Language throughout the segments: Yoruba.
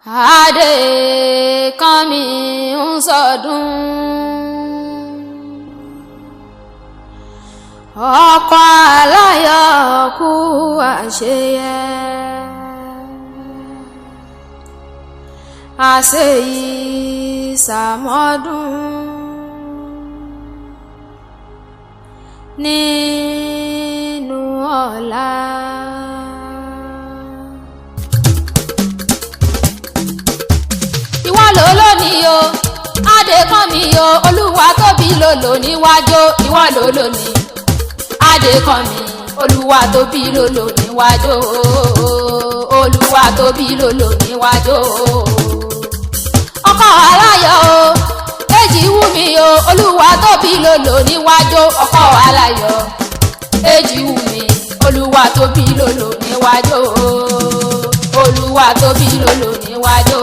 Adé kan mi ń sọdún, ọkọ aláyọ̀ kú àṣeyẹ, àṣeyí sàmọ́dún nínú ọ̀la. Lónìí o, Adé kan mi o, Olúwa tóbi lòlò níwájú, ìwọ lòlò ní. Adé kan mi, Olúwa tóbi lòlò níwájú, Olúwa tóbi lòlò níwájú. Ọkọ aláyọ̀ o, èjì wù mí o, Olúwa tóbi lòlò níwájú, ọkọ aláyọ̀. Èjì wù mí, Olúwa tóbi lòlò níwájú, Olúwa tóbi lòlò níwájú.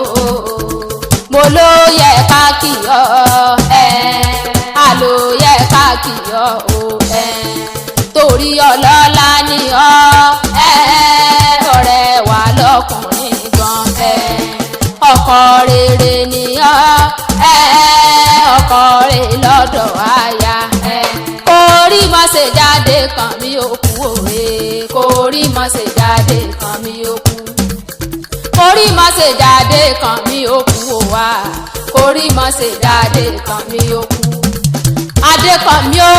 Mo ló yẹ ká kí ọ a ló yẹ ká kí ọ torí ọlọ́lá ni ọ ọ̀rẹ́ wa lọ́kùnrin gan ọkọ rere ni ọ ọkọ rere lọ́dọ̀ aya kórí má ṣe jáde kàn mí òkú òwe kórí má ṣe jáde kàn mí òkú. Kórí má ṣe jáde kàn mí òkú o wá kórí má ṣe jáde kàn mí òkú. Adé kàn mí o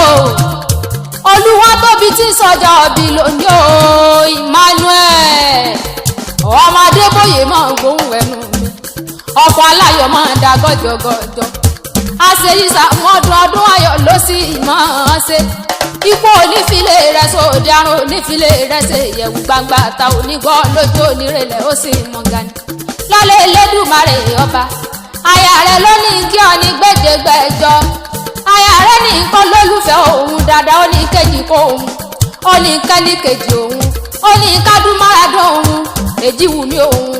Olúwa tóbi tí ń sọjọ́ ọbí lónìí o Emmanuel ọmọ Adébóyè máa ń gbóhùn ẹnu mi ọkọ̀ aláyọ̀ máa ń da gọ́jọ́gọ́jọ́ àṣeyí sàmọ́dún ọdún ayọ̀ ló sì máa ṣe ikú onífilé rẹ̀ sóde àrùn onífilé rẹ̀ ṣe ìyẹ̀wù gbangba ta onígbọ́ lójú onírèlẹ̀ ó sì mọ̀ gani lọ́lẹ̀ Elédùmarè ọba aya rẹ̀ ló ní kí ọ ní gbẹ́dẹ́gbẹ́jọ aya rẹ̀ ní nǹkan lólùfẹ́ òun dáadáa ó ní kejì kó òun ó ní kẹ́ni kejì òun ó ní kádùmáradùn òun èjì wù mí òun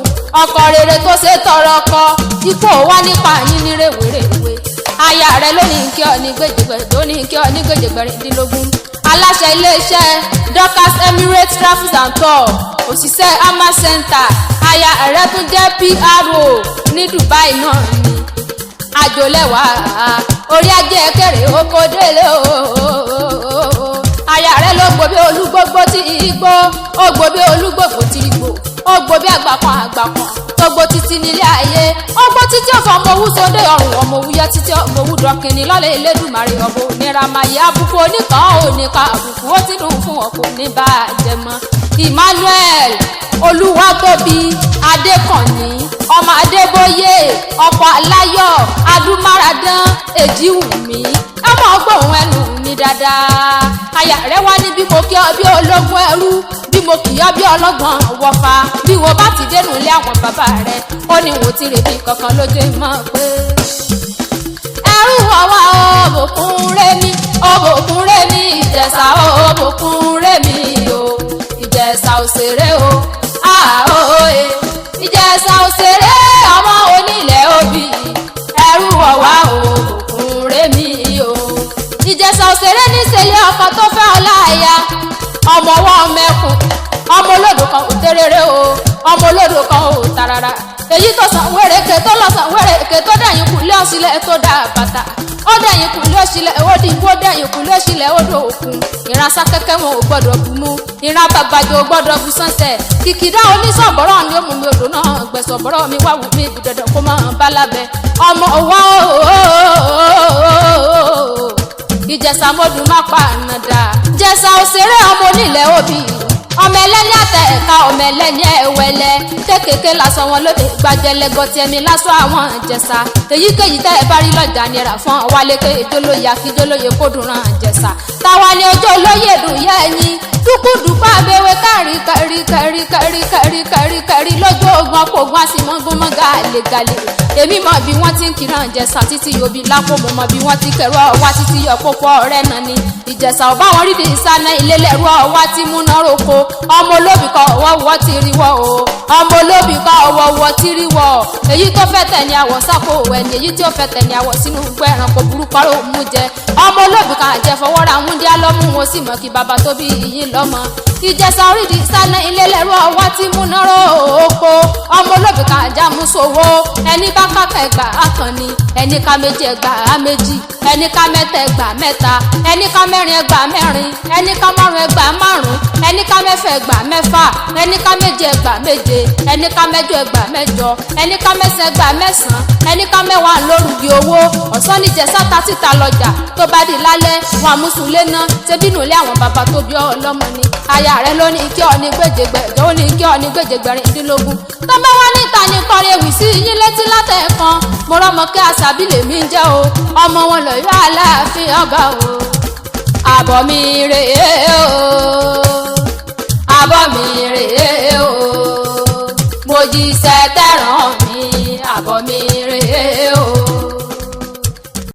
ọkọ rere tó ṣe tọrọ kọ ikú wá nípa yín ní rèwerèwe aya rẹ̀ ló ní kí ọ ní gbẹ́dẹ́gbẹ́jọ ó ní kí ọ ní gbẹ́dẹ́gbẹ́rìndínlógún aláṣẹ iléeṣẹ́ Dorcas Emirates Travels and Tour òṣìṣẹ́ Ama Center aya rẹ̀ tún jẹ́ PRO ní Dubai náà ni àjòlẹ́wà orí ajé kéré oko délé o aya rẹ̀ ló gbòbí olúgbógbó tí igbó ó gbòbí olúgbògbò tí igbó ó gbòbí àgbàkan àgbàkan tó gbó títí nílé ayé ó gbó títí ọ̀fọ̀ ọmọ owó sóde ọ̀run ọmọ owó yẹ títí ọmọ owó dọ̀kìnní lọ́lẹ̀ Elédùmarè ọ̀bọ òníra máyé àbùkù oníkan òníkan àbùkù ó ti dùn fún ọkọ̀ ní bàjẹ́ mọ́ Emmanuel Olúwatóbi Adékànní ọmọ Adébóyè ọkọ aláyọ̀ adúmáradán èjìwùmí ẹ mọ̀ gbóhùn ẹnu mi dáadáa aya rẹ̀ wá ní bí mo kí ọ bí ológun ẹrú bí mo kì í ọ bí ọlọ́gbọ́n wọ̀fà bí wo bá ti dénú ilé àwọn bàbá rẹ̀ ó ní wò tí rèébi kankan lójú mọ́ pé ẹrú ọwọ́ òbòkun rẹ́mi òbòkun rẹ́mi Ìjẹ̀ṣà òbòkun rẹ́mi o Ìjẹ̀ṣà òṣèré o àhóye Ìjẹ̀ṣà òṣèré ọmọ onílẹ̀ òbí ẹrú ọwọ́ òbòkun rẹ́mi o Ìjẹ̀ṣà òṣèré níṣẹ́lẹ̀ ọkọ tó fẹ́ ọláya ọmọ ọwọ́ mẹ́kùn ọmọ olódò kan ò tẹ́rẹ́rẹ́ o ọmọ olódò kan ò tarara èyí tó san wéréke tó lọ san wéréke tó dẹ̀yìn kùlé ọ̀sílẹ̀ tó dá bàtà ó dẹ̀yìn kùlé ọ̀sílẹ̀ ó di ó dẹ̀yìn kùlé ọ̀sílẹ̀ ó do òkun ìran sákẹ́kẹ́ wọn ò gbọ́dọ̀ bù mú ìran bàbàjẹ́ ò gbọ́dọ̀ bù sánsẹ̀ kìkìdá onísọ̀bọ̀rọ̀ ni ó mú mi odò náà gbẹ̀sọ̀bọ̀rọ̀ mi wá wù mí dandan kó máa bá lábẹ́ ọmọ òwò Ìjẹ̀ṣà mọ́dún má pa ànàdà Ìjẹ̀ṣà òṣèré ọmọ onílẹ̀ òbí ọmọ ẹlẹ́ni àtẹ ẹ̀ka ọmọ ẹlẹ́ni ẹ̀wẹ̀lẹ̀ kékèké lásán wọn lóde gbajẹlẹgọ tí ẹ̀mí lásán àwọn Ìjẹ̀ṣà èyíkéyìí tẹ́ ẹ bá rí lọ́jà nira fún wálé ìjólóye akíjólóye kódùnrán Ìjẹ̀ṣà táwa ni ojú olóyè dùn yẹ ẹyin dúkúdùpá abẹ́wé kárí lójú ogun ọkọ̀ ogun àsìmọ́gun mọ́ gàlégàlé èmi mọ̀ bí wọ́n ti ń kíran Ìjẹ̀ṣà títí òbí lápò mo mọ̀ bí wọ́n ti kẹ̀rọ ọwá títí ọ̀pọ̀pọ̀ ọ̀rẹ́ náà ni Ìjẹ̀ṣà ọba wọn rí di ìsáná ilé lẹ́rú ọwá tí múná roko ọmọ olóbì kan ọwọ́ ti rí wọ́ o ọmọ olóbì kan ọwọ́ ti rí wọ́ èyí tó fẹ́ tẹ̀ ní àwọ̀ sápò ẹni èyí tí ó fẹ́ tẹ̀ ní àwọ̀ sínú gbẹ́ ẹranko burúkú ọ̀rọ̀ mú jẹ ọmọ olóbì kan àjẹfọwọ́ra ń dí alọ́mú wọn sì mọ̀ kí bàbá tó bí ìyín lọ́mọ Ìjẹ̀ṣà orí di ìsáná ilé lẹ́rú ọwọ́ tí múná roko ọmọ olóbì kan àjà àmúṣòwò ẹni bá kákẹ́ gbà á kan ni ẹni ká méjì ẹgbà á méjì ẹni ká mẹ́ta ẹgbà mẹ́ta ẹni ká mẹ́rin ẹgbà mẹ́rin ẹni ká márùn ẹgbà márùn ẹni ká mẹ́fà ẹgbà mẹ́fà ẹni ká méje ẹgbà méje ẹni ká mẹ́jọ ẹgbà mẹ́jọ ẹni ká mẹ́sàn ẹgbà mẹ́sàn ẹni ká mẹ́wàá lórúkì owó ọ̀sán níjẹsà ta síta lọ́jà tó bá di lálẹ́ wọn àmúṣulé ná ṣebínú ilé àwọn bàbá tó bí ọlọ́mọ ni aya rẹ ló ní kí ọ ní gbèjègbèjọ ó ní kí ọ ní gbèjègbèrìndínlógún tó bá wá níta ní kọrin ewì sí yín létí látẹ̀ẹ̀kan mo rọ́mọ kí àṣàbí lèmi ń jẹ́ o ọmọ wọn lọ yọ Aláàfin ọba o àbọ̀ mi rèé o.